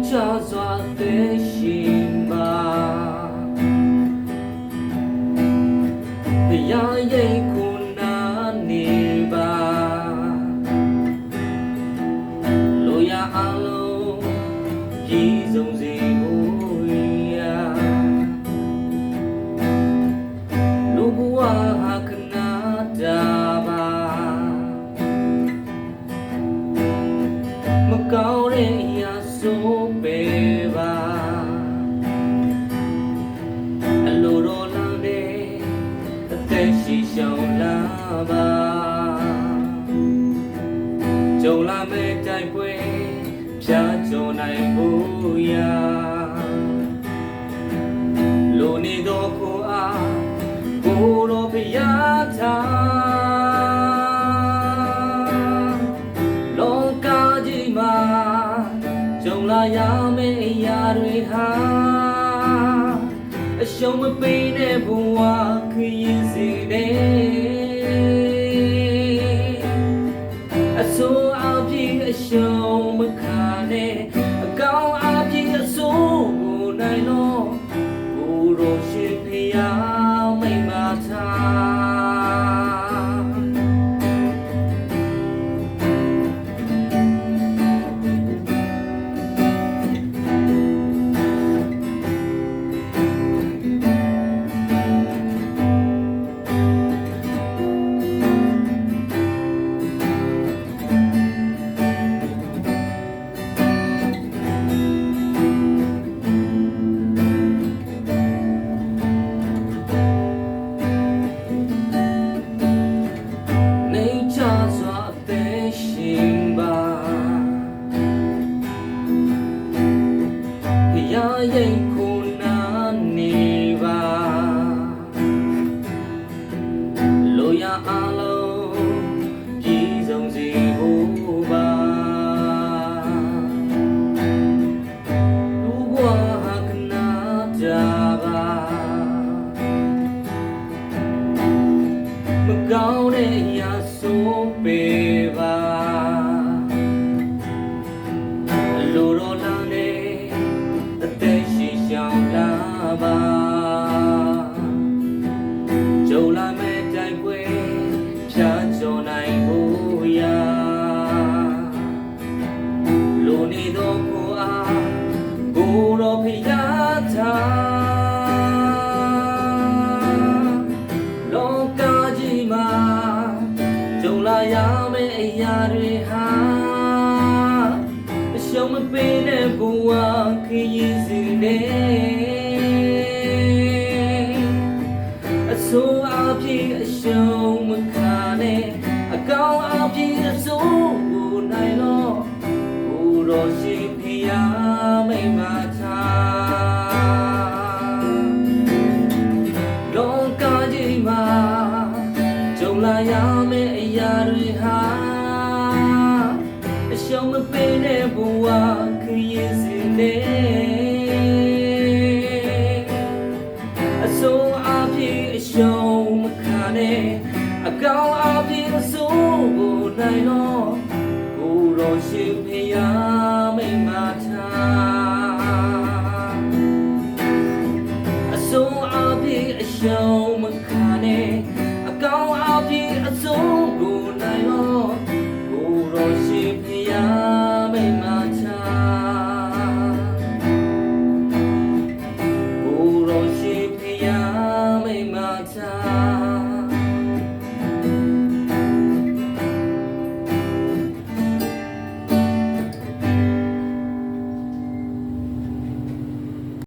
ချစွာသိရှိပါတရားရိပ်ခုနာနေပါလိုရာအလုံးပြည်စုံစေဖို့ရာလူဘဝဟာခဏတာပါမကောင်းတဲ့အရာဆိုပေပါအလိုတော်လာတဲ့အသက်ရှိရှောင်လာပါကြုံလာမဲ့တိုက်ပွဲဖြာကျော်နိုင်ဖို့ရာလိုနေတော့ကိုအားကိုတော်ဖျားထားလောကကြီးမှာကြုံလာရမယ့်အရာတွေဟာအရှုံးမပေးတဲ့ဘဝခရီးစီတဲ့အဆိုးအပြည့်အရှုံးမခံနဲ့အကောင်းအပြည့်အဆိုးကိုနိုင်လို့ကိုယ်တော်ရှင်ဖျားမိမ።ရိပ်ခုနာနေပါလိုရာအလုံးပြည်စုံစေဖို့ပါလူဘဝဟာခဏတာပါမကောင်းတဲ့အရာဆိုပေပါလိုတော်လာတဲ့အသက်ရှိရှောင်လာပါကြုံလာမဲ့တိုက်ပွဲဖြာကျော်နိုင်ဖို့ရာလိုနေတော့ကိုအားကိုတော်ဖျားထားလောကကြီးမှာကြုံလာရမယ့်အရာတွေဟာအရှုံးမပေးတဲ့ဘဝခရီးစီတဲ့အဆိုးအပြည့်အရှုံးမခံနဲ့အကောင်းအပြည့်အဆိုးကိုနိုင်လို့ကိုယ်တော်ရှင်ဖျားမိမထားလောကကြီးမှာကြုံလာရမယ့်အရာတွေဟာအရှုံးမပေးတဲ့ဘဝခရီးစီတဲ့အဆိုးအပြည့်အရှုံးမခံနဲ့အကောင်းအပြည့်အဆိုးကိုနိုင်လို့ကိုယ်တော်ရှင်ဖျားမိမထားအဆိုးအပြည့်အရှုံးမခံနဲ့အကောင်းအပြည့်အဆိုး